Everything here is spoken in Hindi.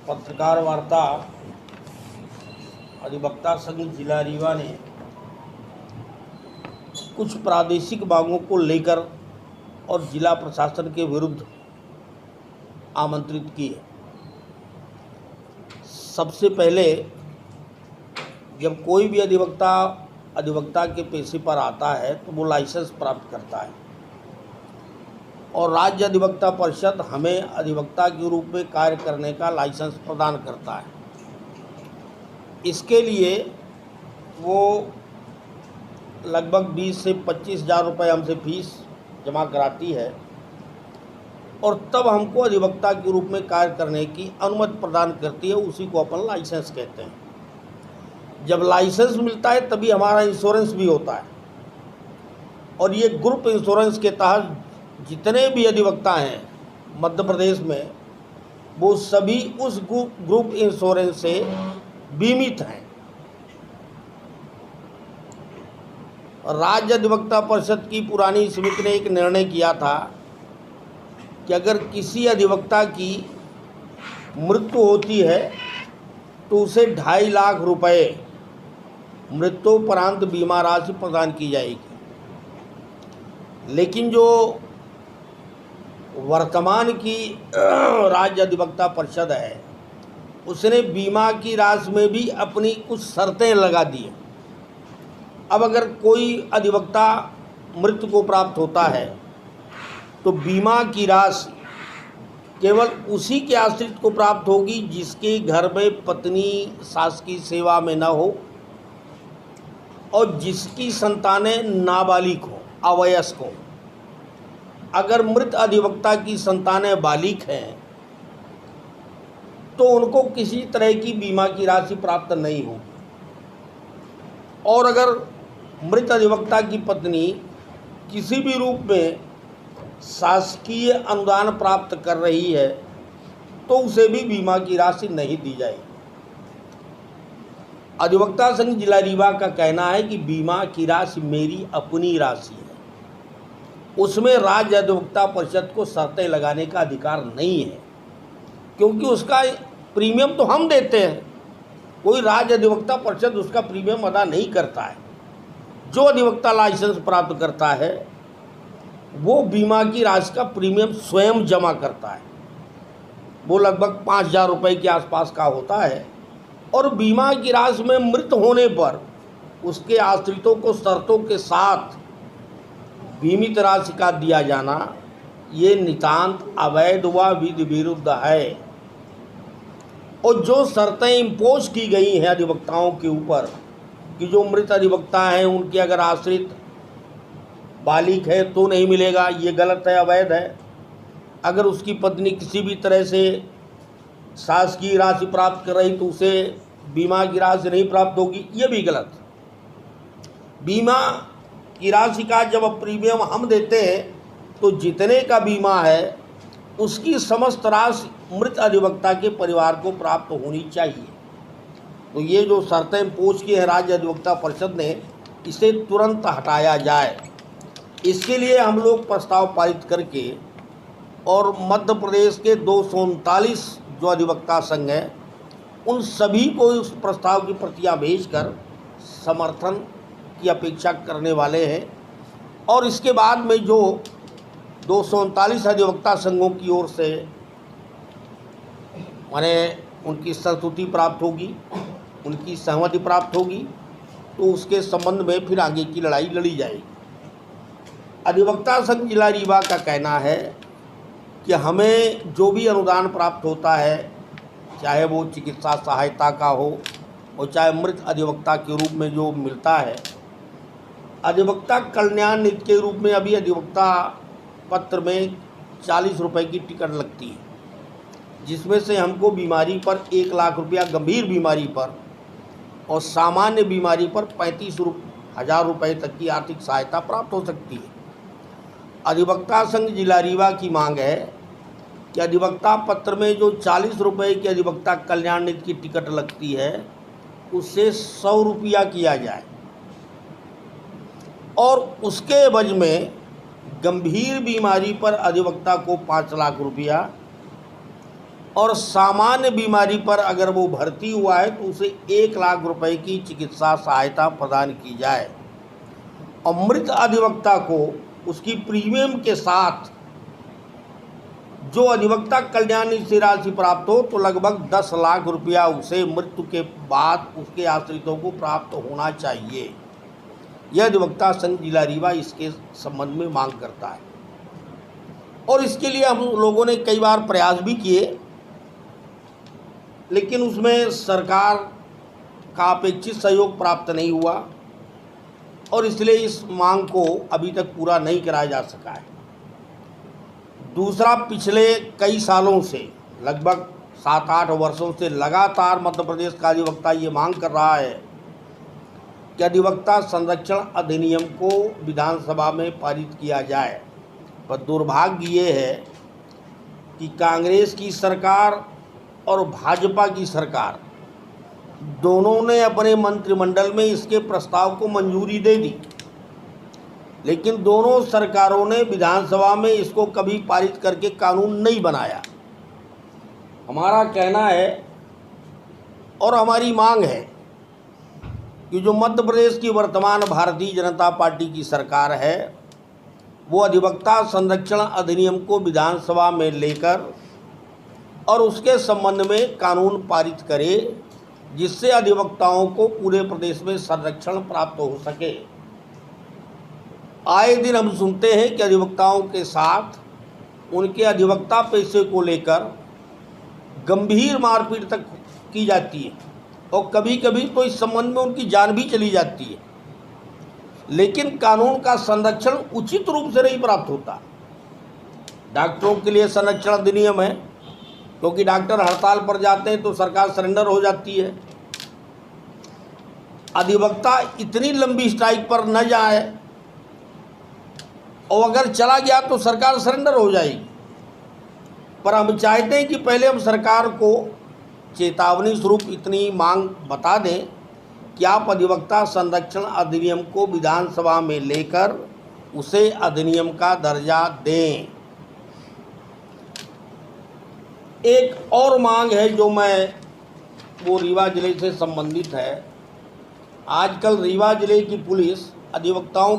पत्रकार वार्ता अधिवक्ता संघ जिला रीवा ने कुछ प्रादेशिक मांगों को लेकर और जिला प्रशासन के विरुद्ध आमंत्रित की है। सबसे पहले जब कोई भी अधिवक्ता के पेशे पर आता है तो वो लाइसेंस प्राप्त करता है और राज्य अधिवक्ता परिषद हमें अधिवक्ता के रूप में कार्य करने का लाइसेंस प्रदान करता है। इसके लिए वो लगभग 20 से 25 हज़ार रुपये हमसे फीस जमा कराती है और तब हमको अधिवक्ता के रूप में कार्य करने की अनुमति प्रदान करती है। उसी को अपन लाइसेंस कहते हैं। जब लाइसेंस मिलता है तभी हमारा इंश्योरेंस भी होता है और ये ग्रुप इंश्योरेंस के तहत जितने भी अधिवक्ता हैं मध्य प्रदेश में वो सभी उस ग्रुप इंश्योरेंस से बीमित हैं। राज्य अधिवक्ता परिषद की पुरानी समिति ने एक निर्णय किया था कि अगर किसी अधिवक्ता की मृत्यु होती है तो उसे 2.5 लाख रुपए मृत्युपरांत बीमा राशि प्रदान की जाएगी। लेकिन जो वर्तमान की राज्य अधिवक्ता परिषद है उसने बीमा की राशि में भी अपनी कुछ शर्तें लगा दी हैं। अब अगर कोई अधिवक्ता मृत्यु को प्राप्त होता है तो बीमा की राशि केवल उसी के आश्रित को प्राप्त होगी जिसके घर में पत्नी शासकीय सेवा में न हो और जिसकी संतानें नाबालिग हो, अवयस्क हो। अगर मृत अधिवक्ता की संतानें बालिग हैं तो उनको किसी तरह की बीमा की राशि प्राप्त नहीं होगी और अगर मृत अधिवक्ता की पत्नी किसी भी रूप में शासकीय अनुदान प्राप्त कर रही है तो उसे भी बीमा की राशि नहीं दी जाएगी। अधिवक्ता संघ जिला रीवा का कहना है कि बीमा की राशि मेरी अपनी राशि है, उसमें राज्य अधिवक्ता परिषद को शर्तें लगाने का अधिकार नहीं है क्योंकि उसका प्रीमियम तो हम देते हैं। कोई राज्य अधिवक्ता परिषद उसका प्रीमियम अदा नहीं करता है। जो अधिवक्ता लाइसेंस प्राप्त करता है वो बीमा की राशि का प्रीमियम स्वयं जमा करता है। वो लगभग 5,000 रुपये के आसपास का होता है और बीमा की राशि में मृत होने पर उसके आश्रितों को शर्तों के साथ बीमित राशि का दिया जाना ये नितांत अवैध व विधि विरुद्ध है। और जो शर्तें इम्पोज की गई हैं अधिवक्ताओं के ऊपर कि जो मृत अधिवक्ता हैं उनके अगर आश्रित बालिग है तो नहीं मिलेगा, ये गलत है, अवैध है। अगर उसकी पत्नी किसी भी तरह से शासकीय राशि प्राप्त कर रही तो उसे बीमा की राशि नहीं प्राप्त होगी, ये भी गलत। बीमा की राशि का जब प्रीमियम हम देते हैं तो जितने का बीमा है उसकी समस्त राशि मृत अधिवक्ता के परिवार को प्राप्त होनी चाहिए। तो ये जो शर्तें इम्पोज की है राज्य अधिवक्ता परिषद ने, इसे तुरंत हटाया जाए। इसके लिए हम लोग प्रस्ताव पारित करके और मध्य प्रदेश के 239 जो अधिवक्ता संघ हैं उन सभी को उस प्रस्ताव की प्रतियां भेजकर समर्थन की अपेक्षा करने वाले हैं। और इसके बाद में जो 239 अधिवक्ता संघों की ओर से माने उनकी संस्तुति प्राप्त होगी, उनकी सहमति प्राप्त होगी तो उसके संबंध में फिर आगे की लड़ाई लड़ी जाएगी। अधिवक्ता संघ जिला रीवा का कहना है कि हमें जो भी अनुदान प्राप्त होता है, चाहे वो चिकित्सा सहायता का हो और चाहे मृत अधिवक्ता के रूप में जो मिलता है, अधिवक्ता कल्याण निधि के रूप में अभी अधिवक्ता पत्र में 40 रुपये की टिकट लगती है, जिसमें से हमको बीमारी पर 1 लाख रुपया, गंभीर बीमारी पर और सामान्य बीमारी पर 35,000 रुपये तक की आर्थिक सहायता प्राप्त हो सकती है। अधिवक्ता संघ जिला रीवा की मांग है कि अधिवक्ता पत्र में जो 40 रुपये की अधिवक्ता कल्याण निधि की टिकट लगती है उससे 100 रुपया किया जाए और उसके एवज में गंभीर बीमारी पर अधिवक्ता को 5 लाख रुपया और सामान्य बीमारी पर अगर वो भर्ती हुआ है तो उसे 1 लाख रुपए की चिकित्सा सहायता प्रदान की जाए। और मृत अधिवक्ता को उसकी प्रीमियम के साथ जो अधिवक्ता कल्याण से राशि प्राप्त हो तो लगभग 10 लाख रुपया उसे मृत्यु के बाद उसके आश्रितों को प्राप्त होना चाहिए। यह अधिवक्ता संघ जिला रीवा इसके संबंध में मांग करता है और इसके लिए हम लोगों ने कई बार प्रयास भी किए, लेकिन उसमें सरकार का अपेक्षित सहयोग प्राप्त नहीं हुआ और इसलिए इस मांग को अभी तक पूरा नहीं कराया जा सका है। दूसरा, पिछले कई सालों से लगभग 7-8 वर्षों से लगातार मध्य प्रदेश का अधिवक्ता ये मांग कर रहा है कि अधिवक्ता संरक्षण अधिनियम को विधानसभा में पारित किया जाए। पर दुर्भाग्य ये है कि कांग्रेस की सरकार और भाजपा की सरकार दोनों ने अपने मंत्रिमंडल में इसके प्रस्ताव को मंजूरी दे दी, लेकिन दोनों सरकारों ने विधानसभा में इसको कभी पारित करके कानून नहीं बनाया। हमारा कहना है और हमारी मांग है कि जो मध्य प्रदेश की वर्तमान भारतीय जनता पार्टी की सरकार है वो अधिवक्ता संरक्षण अधिनियम को विधानसभा में लेकर और उसके संबंध में कानून पारित करे, जिससे अधिवक्ताओं को पूरे प्रदेश में संरक्षण प्राप्त हो सके। आए दिन हम सुनते हैं कि अधिवक्ताओं के साथ उनके अधिवक्ता पेशे को लेकर गंभीर मारपीट तक की जाती है और कभी कभी तो इस संबंध में उनकी जान भी चली जाती है, लेकिन कानून का संरक्षण उचित रूप से नहीं प्राप्त होता। डॉक्टरों के लिए संरक्षण अधिनियम है, क्योंकि डॉक्टर हड़ताल पर जाते हैं तो सरकार सरेंडर हो जाती है। अधिवक्ता इतनी लंबी स्ट्राइक पर न जाए और अगर चला गया तो सरकार सरेंडर हो जाएगी। पर हम चाहते हैं कि पहले हम सरकार को चेतावनी स्वरूप इतनी मांग बता दें कि आप अधिवक्ता संरक्षण अधिनियम को विधानसभा में लेकर उसे अधिनियम का दर्जा दें। एक और मांग है जो वो रीवा जिले से संबंधित है। आजकल रीवा जिले की पुलिस अधिवक्ताओं